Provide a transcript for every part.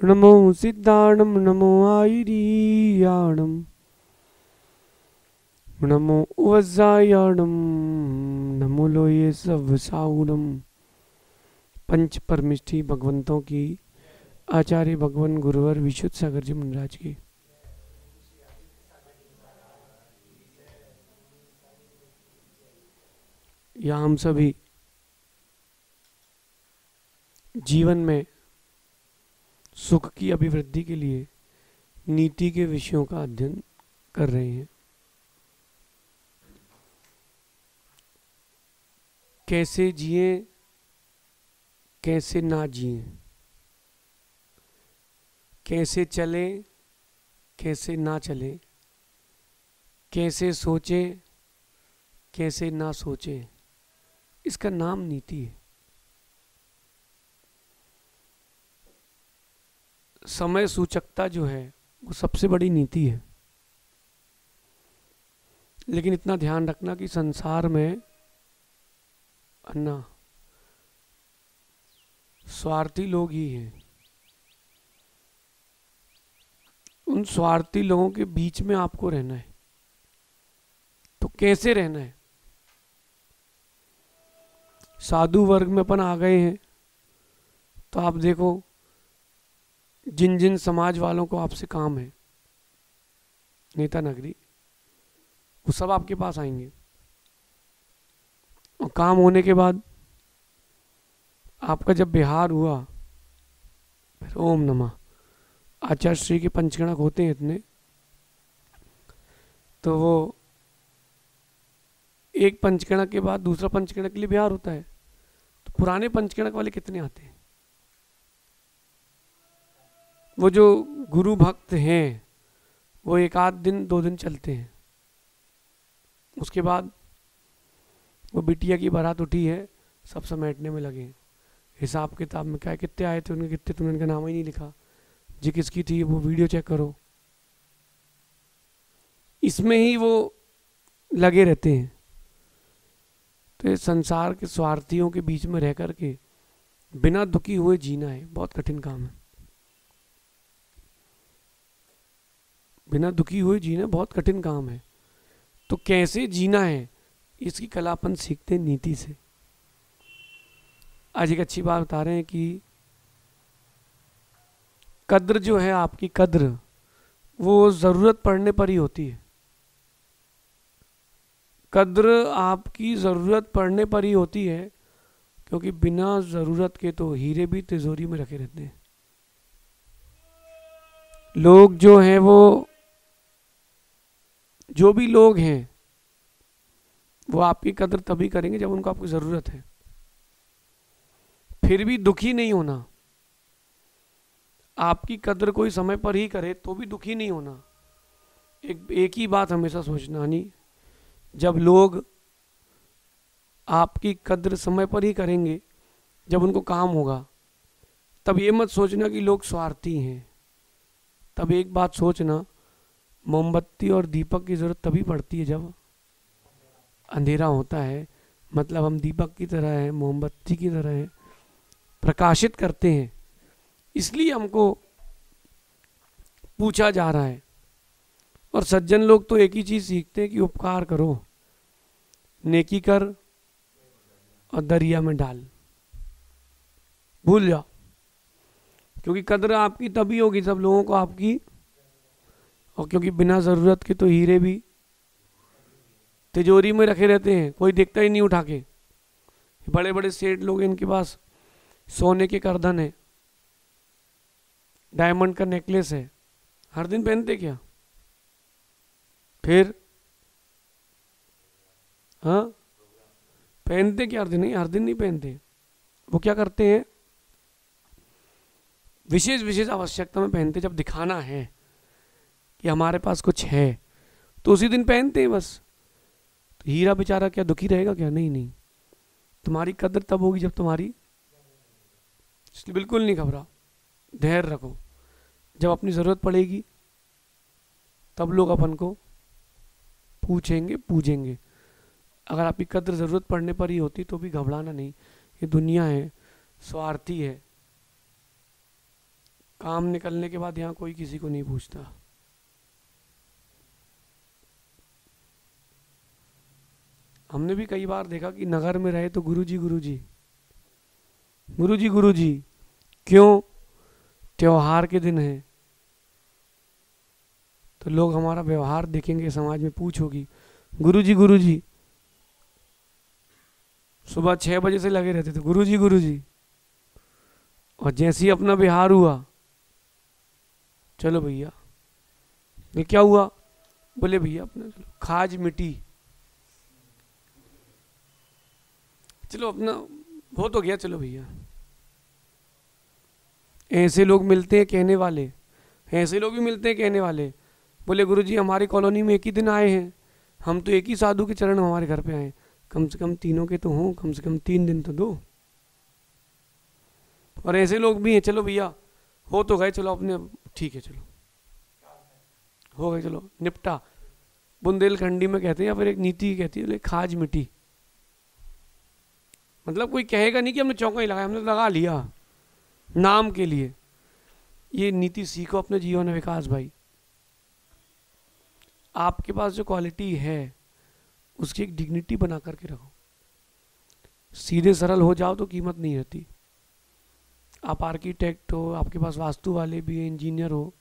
नमो सिद्धाणम नमो आयुरीयाणम नमो वज्रायाणम नमो लोये सब साउणम। पंच परमिष्ठी भगवंतों की आचार्य भगवान गुरुवर विशुद्ध सागर जी महाराज की। यहाँ हम सभी जीवन में सुख की अभिवृद्धि के लिए नीति के विषयों का अध्ययन कर रहे हैं। कैसे जिए, कैसे ना जिए, कैसे चले, कैसे ना चले, कैसे सोचे, कैसे ना सोचे, इसका नाम नीति है। समय सूचकता जो है वो सबसे बड़ी नीति है। लेकिन इतना ध्यान रखना कि संसार में अन्ना स्वार्थी लोग ही हैं। उन स्वार्थी लोगों के बीच में आपको रहना है। तो कैसे रहना है? साधु वर्ग में अपन आ गए हैं तो आप देखो, जिन जिन समाज वालों को आपसे काम है, नेता नगरी, वो सब आपके पास आएंगे। और काम होने के बाद आपका जब बिहार हुआ, फिर ओम नमः आचार्य श्री के पंचगणक होते हैं इतने, तो वो एक पंचगणक के बाद दूसरा पंचगणक के लिए बिहार होता है। तो पुराने पंचगणक वाले कितने आते हैं? वो जो गुरु भक्त हैं वो एक आध दिन 2 दिन चलते हैं। उसके बाद वो बिटिया की बारात उठी है, सब समेटने में लगे। हिसाब किताब में क्या कितने आए थे, उनके कितने, तुमने उनका नाम ही नहीं लिखा, जी किसकी थी वो वीडियो चेक करो। इसमें ही वो लगे रहते हैं। तो ये संसार के स्वार्थियों के बीच में रह करके बिना दुखी हुए जीना है, बहुत कठिन काम है। बिना दुखी हुए जीना बहुत कठिन काम है। तो कैसे जीना है इसकी कला अपन सीखते हैं नीति से। आज एक अच्छी बात बता रहे हैं कि कद्र जो है, आपकी कद्र वो जरूरत पड़ने पर ही होती है। कद्र आपकी जरूरत पड़ने पर ही होती है, क्योंकि बिना जरूरत के तो हीरे भी तिजोरी में रखे रहते हैं। लोग जो हैं, वो जो भी लोग हैं वो आपकी कद्र तभी करेंगे जब उनको आपकी जरूरत है। फिर भी दुखी नहीं होना। आपकी कद्र कोई समय पर ही करे तो भी दुखी नहीं होना। एक ही बात हमेशा सोचना, नहीं, जब लोग आपकी कद्र समय पर ही करेंगे जब उनको काम होगा, तब ये मत सोचना कि लोग स्वार्थी हैं। तब एक बात सोचना, मोमबत्ती और दीपक की जरूरत तभी पड़ती है जब अंधेरा होता है। मतलब हम दीपक की तरह हैं, मोमबत्ती की तरह हैं, प्रकाशित करते हैं। इसलिए हमको पूछा जा रहा है। और सज्जन लोग तो एक ही चीज सीखते हैं कि उपकार करो, नेकी कर और दरिया में डाल, भूल जाओ। क्योंकि कद्र आपकी तभी होगी सब लोगों को आपकी, और क्योंकि बिना जरूरत के तो हीरे भी तिजोरी में रखे रहते हैं, कोई देखता ही नहीं उठा के। बड़े बड़े सेठ लोग, इनके पास सोने के करधन है, डायमंड का नेकलेस है, हर दिन पहनते क्या? फिर हाँ, पहनते क्या हर दिन? नहीं, हर दिन नहीं पहनते। वो क्या करते हैं, विशेष विशेष आवश्यकता में पहनते। जब दिखाना है कि हमारे पास कुछ है तो उसी दिन पहनते हैं बस। तो हीरा बेचारा क्या दुखी रहेगा क्या? नहीं नहीं, तुम्हारी कद्र तब होगी जब तुम्हारी, इसलिए बिल्कुल नहीं घबराओ, धैर्य रखो। जब अपनी जरूरत पड़ेगी तब लोग अपन को पूछेंगे, पूजेंगे। अगर आपकी कद्र जरूरत पड़ने पर ही होती तो भी घबराना नहीं। ये दुनिया है, स्वार्थी है, काम निकलने के बाद यहाँ कोई किसी को नहीं पूछता। हमने भी कई बार देखा कि नगर में रहे तो गुरुजी गुरुजी गुरुजी गुरुजी, क्यों? त्योहार के दिन है तो लोग हमारा व्यवहार देखेंगे, समाज में पूछ होगी, गुरुजी गुरुजी। सुबह 6 बजे से लगे रहते थे गुरुजी गुरुजी, और जैसे ही अपना बिहार हुआ, चलो भैया, ये क्या हुआ? बोले भैया अपना चलो खाज मिट्टी, चलो अपना वो तो गया, चलो भैया। ऐसे लोग मिलते हैं कहने वाले, ऐसे लोग भी मिलते हैं कहने वाले। बोले गुरुजी हमारी कॉलोनी में एक ही दिन आए हैं, हम तो एक ही साधु के चरण हमारे घर पे आए, कम से कम तीनों के तो हों, कम से कम 3 दिन तो दो। और ऐसे लोग भी हैं, चलो भैया हो तो गए, चलो अपने ठीक है, चलो हो गए, चलो निपटा। बुंदेलखंडी में कहते हैं, या फिर एक नीति कहती है खाज मिट्टी, मतलब कोई कहेगा नहीं कि हमने चौका ही लगाया, हमने लगा लिया नाम के लिए। ये नीति सीखो अपने जीवन में विकास भाई। आपके पास जो क्वालिटी है उसकी एक डिग्निटी बना करके रखो। सीधे सरल हो जाओ तो कीमत नहीं रहती। आप आर्किटेक्ट हो, आपके पास वास्तु वाले भी हैं, इंजीनियर हो,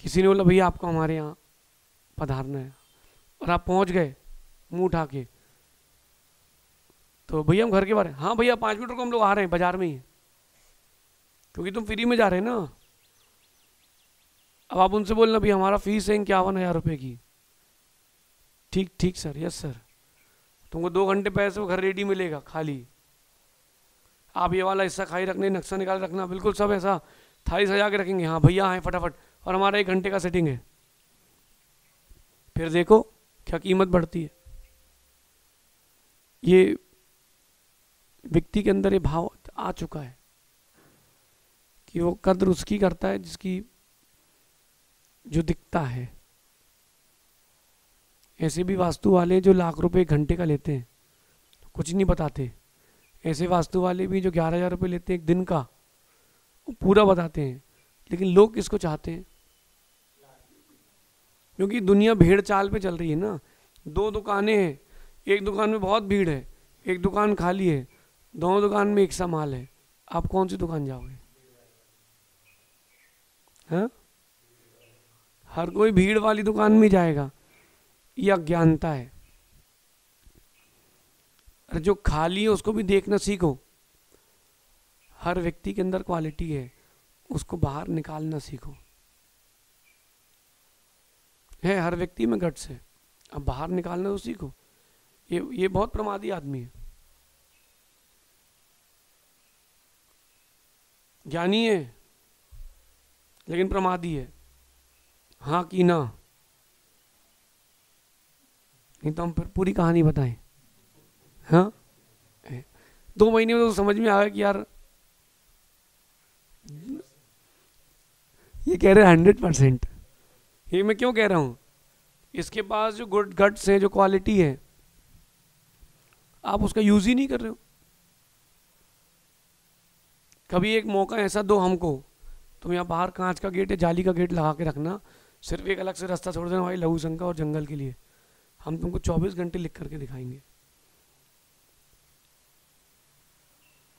किसी ने बोला भैया आपको हमारे यहाँ पधारना है, और आप पहुंच गए मुंह उठा के, तो भैया हम घर के बारे, हाँ भैया 5 मिनट को हम लोग आ रहे हैं, बाजार में ही, क्योंकि तुम फ्री में जा रहे हैं ना। अब आप उनसे बोलना भैया हमारा फीस है 51,000 रुपये की। ठीक ठीक सर, यस सर। तुमको 2 घंटे पैसे वो घर रेडी मिलेगा खाली। आप ये वाला हिस्सा खाई रखने, नक्शा निकाल रखना, बिल्कुल सब ऐसा थाली सजा के रखेंगे, हाँ भैया आए फटाफट, और हमारा 1 घंटे का सेटिंग है। फिर देखो क्या कीमत बढ़ती है। ये व्यक्ति के अंदर ये भाव आ चुका है कि वो कद्र उसकी करता है जिसकी जो दिखता है। ऐसे भी वास्तु वाले जो लाख रुपए 1 घंटे का लेते हैं, कुछ नहीं बताते। ऐसे वास्तु वाले भी जो 11,000 रुपये लेते हैं 1 दिन का, वो पूरा बताते हैं। लेकिन लोग किसको चाहते हैं? क्योंकि दुनिया भेड़ चाल पे चल रही है ना। 2 दुकानें हैं, एक दुकान में बहुत भीड़ है, एक दुकान खाली है, दोनों दुकान में एक सा माल है। आप कौन सी दुकान जाओगे? हाँ, हर कोई भीड़ वाली दुकान में जाएगा। ये अज्ञानता है। और जो खाली है उसको भी देखना सीखो। हर व्यक्ति के अंदर क्वालिटी है, उसको बाहर निकालना सीखो। है हर व्यक्ति में गट्स है, अब बाहर निकालना तो सीखो। ये बहुत प्रमादी आदमी है, ज्ञानी है लेकिन प्रमादी है। हाँ कि ना? नहीं तो हम फिर पूरी कहानी बताएं। हाँ, 2 महीने में तो समझ में आ गया कि यार ये कह रहे 100%। ये मैं क्यों कह रहा हूं? इसके पास जो गुड गट्स है, जो क्वालिटी है, आप उसका यूज ही नहीं कर रहे हो। कभी एक मौका ऐसा दो हमको, तुम यहाँ बाहर कांच का गेट है, जाली का गेट लगा के रखना, सिर्फ एक अलग से रास्ता छोड़ देना भाई लघु शंका और जंगल के लिए। हम तुमको 24 घंटे लिख करके दिखाएंगे।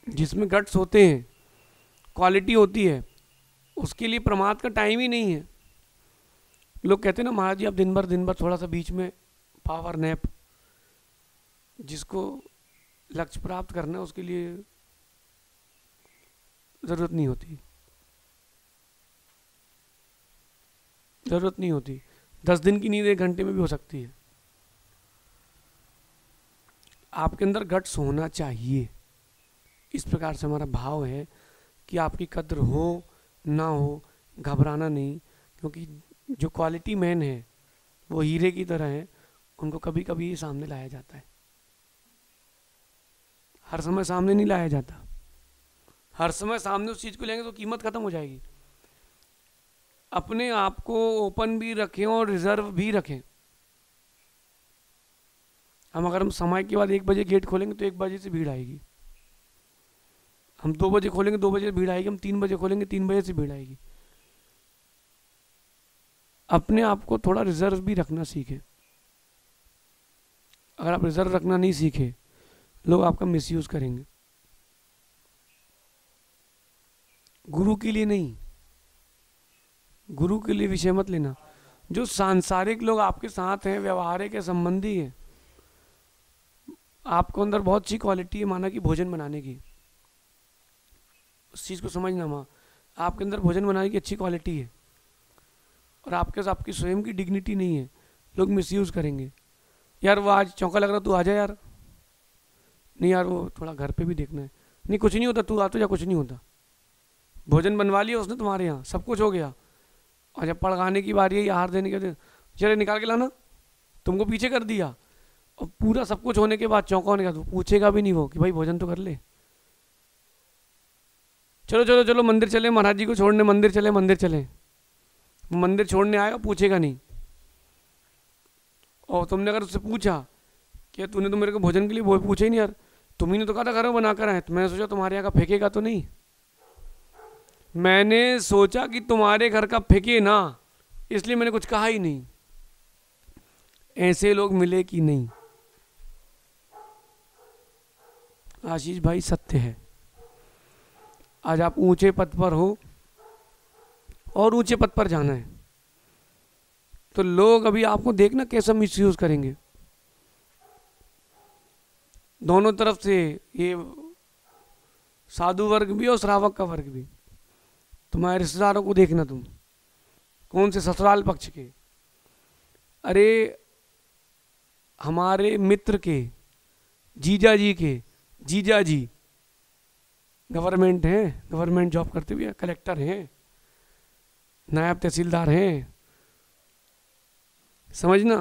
जिसमें गट्स होते हैं, क्वालिटी होती है, उसके लिए प्रमाद का टाइम ही नहीं है। लोग कहते हैं ना महाराज जी आप दिन भर थोड़ा सा बीच में पावर नैप। जिसको लक्ष्य प्राप्त करना है उसके लिए जरूरत नहीं होती, जरूरत नहीं होती। 10 दिन की नींद 1 घंटे में भी हो सकती है। आपके अंदर गट्स होना चाहिए। इस प्रकार से हमारा भाव है कि आपकी कद्र हो ना हो, घबराना नहीं। क्योंकि जो क्वालिटी मैन है वो हीरे की तरह है, उनको कभी कभी सामने लाया जाता है, हर समय सामने नहीं लाया जाता। हर समय सामने उस चीज को लेंगे तो कीमत खत्म हो जाएगी। अपने आप को ओपन भी रखें और रिजर्व भी रखें। अगर हम समय के बाद 1 बजे गेट खोलेंगे तो 1 बजे से भीड़ आएगी। हम 2 बजे खोलेंगे 2 बजे भीड़ आएगी, हम 3 बजे खोलेंगे 3 बजे से भीड़ आएगी। अपने आप को थोड़ा रिजर्व भी रखना सीखे। अगर आप रिजर्व रखना नहीं सीखे, लोग आपका मिसयूज करेंगे। गुरु के लिए नहीं, गुरु के लिए विषय मत लेना। जो सांसारिक लोग आपके साथ हैं, व्यवहारिक के संबंधी हैं, आपको अंदर बहुत अच्छी क्वालिटी है माना कि भोजन बनाने की, उस चीज़ को समझना माँ, आपके अंदर भोजन बनाने की अच्छी क्वालिटी है और आपके साथ आपकी स्वयं की डिग्निटी नहीं है, लोग मिसयूज़ करेंगे। यार वो आज चौंका लग रहा, तू आ जा यार। नहीं यार वो थोड़ा घर पे भी देखना है। नहीं कुछ नहीं होता, तू आ तो जा, कुछ नहीं होता। भोजन बनवा लिया उसने तुम्हारे यहाँ, सब कुछ हो गया, और जब पड़गाने की बारी है, आहार देने के, चले निकाल के लाना, तुमको पीछे कर दिया। और पूरा सब कुछ होने के बाद चौंका होने का, तो पूछेगा भी नहीं वो कि भाई भोजन तो कर ले। चलो चलो चलो मंदिर चले, महाराज जी को छोड़ने मंदिर चले, मंदिर चले। मंदिर छोड़ने आएगा, पूछेगा नहीं। और तुमने अगर उससे पूछा कि तूने तो मेरे को भोजन के लिए पूछा ही नहीं यार, तुम ही ने तो कहा था घर में बना कर आए, तो मैंने सोचा तुम्हारे यहाँ का फेंकेगा तो नहीं, मैंने सोचा कि तुम्हारे घर का फेंके ना, इसलिए मैंने कुछ कहा ही नहीं। ऐसे लोग मिले कि नहीं? आशीष भाई सत्य है, आज आप ऊंचे पद पर हो और ऊंचे पद पर जाना है, तो लोग अभी आपको देखना कैसा मिसयूज करेंगे। दोनों तरफ से, ये साधु वर्ग भी और श्रावक का वर्ग भी। तुम्हारे रिश्तेदारों को देखना, तुम कौन से ससुराल पक्ष के। अरे हमारे मित्र के जीजा जी के जीजा जी गवर्नमेंट हैं, गवर्नमेंट जॉब करते हुए कलेक्टर हैं, नायब तहसीलदार हैं। समझना,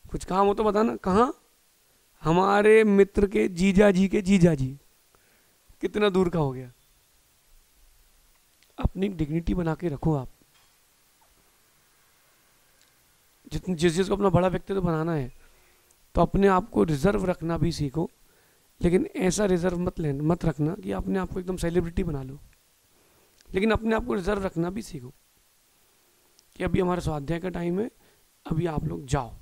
कुछ काम हो तो बताना कहाँ। हमारे मित्र के जीजा जी के जीजा जी, कितना दूर का हो गया। अपनी डिग्निटी बना के रखो आप। जिस चीज़ को अपना बड़ा व्यक्ति तो बनाना है, तो अपने आप को रिजर्व रखना भी सीखो। लेकिन ऐसा रिजर्व मत रखना कि अपने आप को एकदम सेलिब्रिटी बना लो, लेकिन अपने आप को रिजर्व रखना भी सीखो कि अभी हमारा स्वाध्याय का टाइम है, अभी आप लोग जाओ।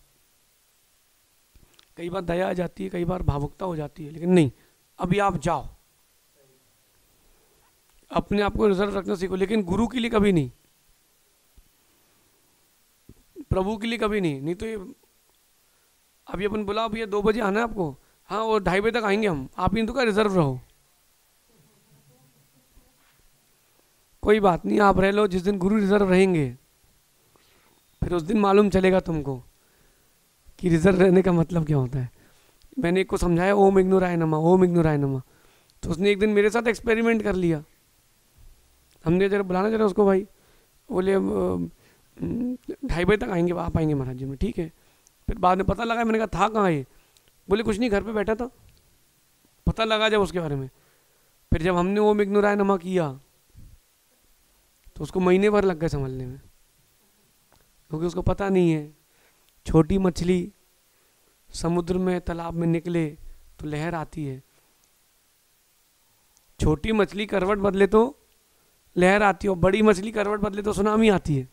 कई बार दया आ जाती है, कई बार भावुकता हो जाती है, लेकिन नहीं, अभी आप जाओ। अपने आप को रिजर्व रखना सीखो, लेकिन गुरु के लिए कभी नहीं, प्रभु के लिए कभी नहीं। नहीं तो ये अभी अपन बोला भैया 2 बजे आना है आपको, हाँ वो 2:30 बजे तक आएंगे हम, आप इन तो का रिजर्व रहो। कोई बात नहीं, आप रह लो, जिस दिन गुरु रिजर्व रहेंगे फिर उस दिन मालूम चलेगा तुमको कि रिजर्व रहने का मतलब क्या होता है। मैंने एक को समझाया ओम इग्नोराय नमः, ओम इग्नोराय नमः, तो उसने एक दिन मेरे साथ एक्सपेरिमेंट कर लिया। हमने जरा बुलाना जरा उसको, भाई बोले 2:30 बजे तक आएंगे, आप आएंगे महाराज जी में, ठीक है। फिर बाद में पता लगा, मैंने कहा था कहाँ ये, बोले कुछ नहीं घर पे बैठा था। पता लगा जब उसके बारे में, फिर जब हमने ओम इग्नोराय नमः किया तो उसको महीने भर लग गए संभलने में, क्योंकि उसको पता नहीं है। छोटी मछली समुद्र में तालाब में निकले तो लहर आती है, छोटी मछली करवट बदले तो लहर आती है, और बड़ी मछली करवट बदले तो सुनामी आती है।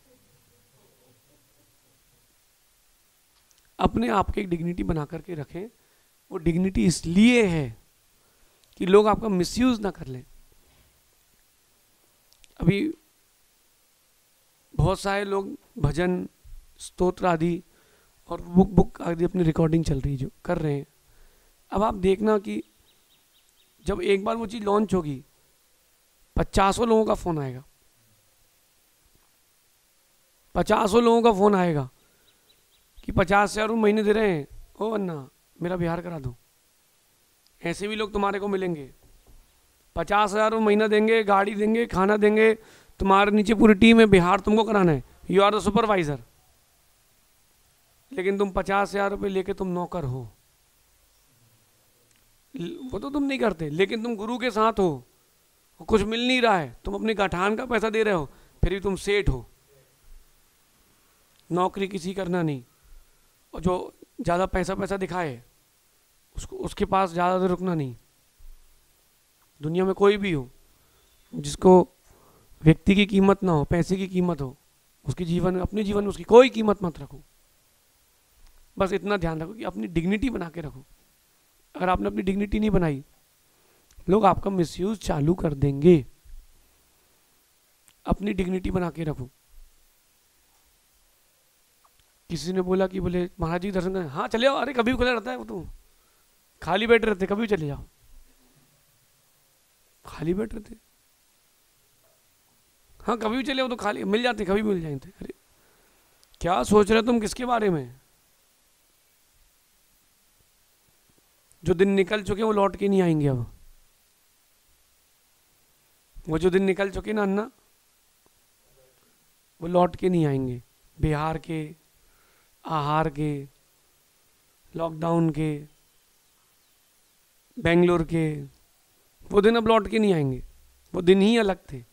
अपने आप की एक डिग्निटी बना करके रखें। वो डिग्निटी इसलिए है कि लोग आपका मिसयूज ना कर लें। अभी बहुत सारे लोग भजन, स्तोत्र आदि और बुक आदि अपनी रिकॉर्डिंग चल रही जो कर रहे हैं। अब आप देखना कि जब एक बार वो चीज़ लॉन्च होगी, 50 लोगों का फ़ोन आएगा, 50 लोगों का फ़ोन आएगा कि 50,000 महीने दे रहे हैं, ओ अन्ना मेरा बिहार करा दो। ऐसे भी लोग तुम्हारे को मिलेंगे, 50,000 महीना देंगे, गाड़ी देंगे, खाना देंगे, तुम्हारे नीचे पूरी टीम है, बिहार तुमको कराना है, यू आर द सुपरवाइजर। लेकिन तुम 50,000 रुपये लेके तुम नौकर हो, वो तो तुम नहीं करते, लेकिन तुम गुरु के साथ हो, कुछ मिल नहीं रहा है, तुम अपने गठान का पैसा दे रहे हो, फिर भी तुम सेठ हो। नौकरी किसी करना नहीं, और जो ज़्यादा पैसा दिखाए उसके पास ज़्यादा देर रुकना नहीं। दुनिया में कोई भी हो जिसको व्यक्ति की कीमत ना हो, पैसे की कीमत हो, उसके जीवन में, अपने जीवन में उसकी कोई कीमत मत रखो। बस इतना ध्यान रखो कि अपनी डिग्निटी बना के रखो। अगर आपने अपनी डिग्निटी नहीं बनाई, लोग आपका मिसयूज चालू कर देंगे। अपनी डिग्निटी बना के रखो। किसी ने बोला कि बोले महाराज जी दर्शन करें, हाँ चले जाओ, अरे कभी भी खुला रहता है, वो तो खाली बैठे रहते, कभी भी चले जाओ, खाली बैठ रहते, हाँ कभी भी चले जाओ, तो खाली मिल जाते, कभी भी मिल जाते। अरे क्या सोच रहे हो तुम किसके बारे में? जो दिन निकल चुके वो लौट के नहीं आएंगे। अब वो जो दिन निकल चुके ना अन्ना, वो लौट के नहीं आएंगे। बिहार के, आहार के, लॉकडाउन के, बेंगलोर के, वो दिन अब लौट के नहीं आएंगे। वो दिन ही अलग थे।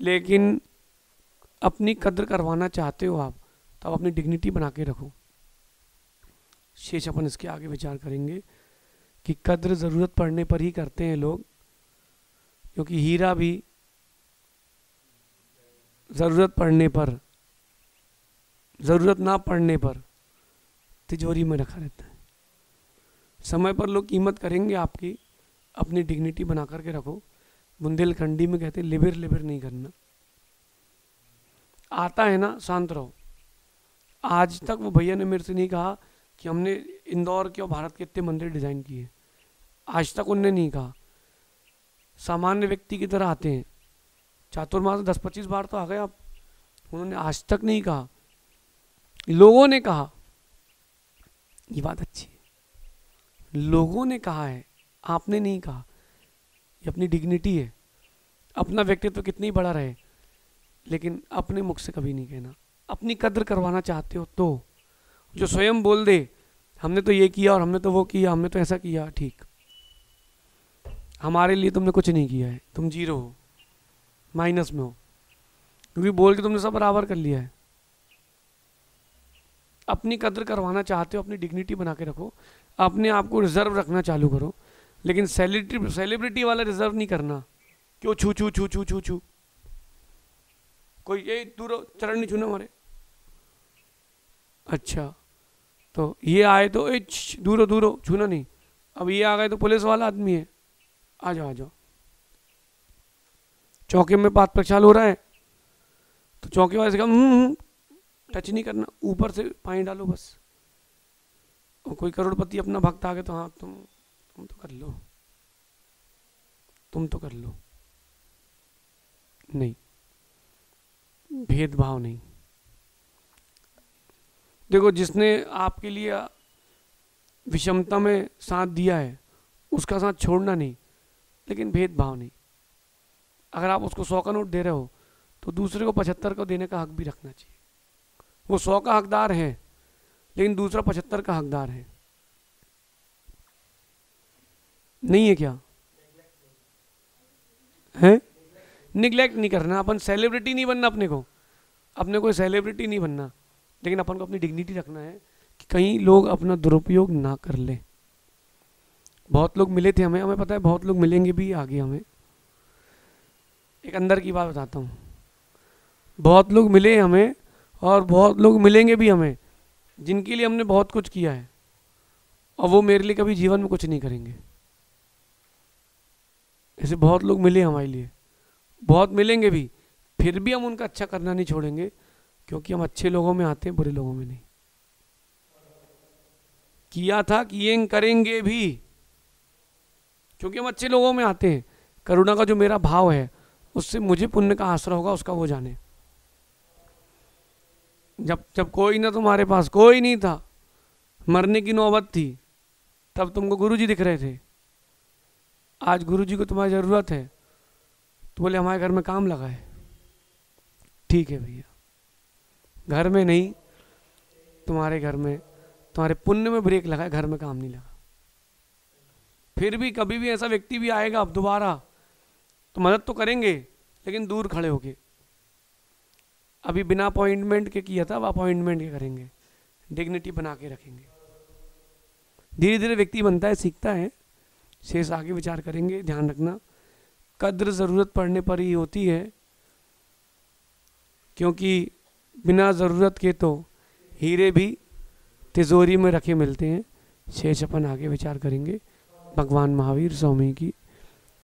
लेकिन अपनी कद्र करवाना चाहते हो आप, तो आप अपनी डिग्निटी बना के रखो। शेष अपन इसके आगे विचार करेंगे कि कद्र ज़रूरत पड़ने पर ही करते हैं लोग, क्योंकि हीरा भी ज़रूरत पड़ने पर, ज़रूरत ना पड़ने पर तिजोरी में रखा रहता है। समय पर लोग कीमत करेंगे आपकी, अपनी डिग्निटी बना करके रखो। बुंदेलखंडी में कहते हैं लिबिर लिबिर नहीं करना। आता है ना, शांत रहो। आज तक वो भैया ने मेरे से नहीं कहा कि हमने इंदौर के और भारत के इतने मंदिर डिजाइन किए, आज तक उनने नहीं कहा। सामान्य व्यक्ति की तरह आते हैं, चातुर्मास 10-25 बार तो आ गए आप, उन्होंने आज तक नहीं कहा। लोगों ने कहा, ये बात अच्छी है, लोगों ने कहा है, आपने नहीं कहा। ये अपनी डिग्निटी है। अपना व्यक्तित्व कितनी बड़ा रहे, लेकिन अपने मुख से कभी नहीं कहना। अपनी कद्र करवाना चाहते हो तो जो स्वयं बोल दे हमने तो ये किया और हमने तो वो किया, हमने तो ऐसा किया, ठीक, हमारे लिए तुमने कुछ नहीं किया है, तुम जीरो हो, माइनस में हो, क्योंकि बोल के तुमने सब बराबर कर लिया है। अपनी कद्र करवाना चाहते हो, अपनी डिग्निटी बना के रखो, अपने आप को रिजर्व रखना चालू करो। लेकिन सेलिब्रिटी वाला रिजर्व नहीं करना। क्यों छू छू छू छू छू छू, कोई ये दूर चरण नहीं छूना हमारे, अच्छा तो ये आए तो दूरो दूरो छूना नहीं। अब ये आ गए तो पुलिस वाला आदमी है, आ जाओ आ जाओ। चौके में पात प्रक्षाल हो रहा है तो चौके वाले से कहा टच नहीं करना, ऊपर से पानी डालो बस। और कोई करोड़पति अपना भक्त आ गए तो हाँ तुम तो कर लो, तुम तो कर लो, नहीं, भेदभाव नहीं। देखो, जिसने आपके लिए विषमता में साथ दिया है उसका साथ छोड़ना नहीं, लेकिन भेदभाव नहीं। अगर आप उसको 100 का नोट दे रहे हो तो दूसरे को 75 का देने का हक भी रखना चाहिए। वो 100 का हकदार है लेकिन दूसरा 75 का हकदार है, नहीं है क्या? है, निगलेक्ट नहीं करना। अपन सेलिब्रिटी नहीं बनना, अपने को सेलिब्रिटी नहीं बनना, लेकिन अपन को अपनी डिग्निटी रखना है कि कहीं लोग अपना दुरुपयोग ना कर ले। बहुत लोग मिले थे हमें पता है, बहुत लोग मिलेंगे भी आगे हमें। एक अंदर की बात बताता हूँ, बहुत लोग मिले हमें और बहुत लोग मिलेंगे भी हमें जिनके लिए हमने बहुत कुछ किया है और वो मेरे लिए कभी जीवन में कुछ नहीं करेंगे। ऐसे बहुत लोग मिले हमारे लिए, बहुत मिलेंगे भी, फिर भी हम उनका अच्छा करना नहीं छोड़ेंगे, क्योंकि हम अच्छे लोगों में आते हैं, बुरे लोगों में नहीं। किया था, किए, करेंगे भी, क्योंकि हम अच्छे लोगों में आते हैं। करुणा का जो मेरा भाव है उससे मुझे पुण्य का आश्रय होगा, उसका वो जाने। जब कोई ना, तुम्हारे पास कोई नहीं था, मरने की नौबत थी, तब तुमको गुरुजी दिख रहे थे। आज गुरुजी को तुम्हारी जरूरत है तो बोले हमारे घर में काम लगा है, ठीक है भैया, घर में नहीं, तुम्हारे घर में, तुम्हारे पुण्य में ब्रेक लगा है, घर में काम नहीं लगा। फिर भी कभी भी ऐसा व्यक्ति भी आएगा अब दोबारा तो मदद तो करेंगे, लेकिन दूर खड़े होके। अभी बिना अपॉइंटमेंट के किया था, अब अपॉइंटमेंट के करेंगे, डिग्निटी बना के रखेंगे। धीरे धीरे व्यक्ति बनता है, सीखता है, शेष आगे विचार करेंगे। ध्यान रखना, कद्र ज़रूरत पड़ने पर ही होती है, क्योंकि बिना ज़रूरत के तो हीरे भी तिजोरी में रखे मिलते हैं। शेष अपन आगे विचार करेंगे। भगवान महावीर स्वामी की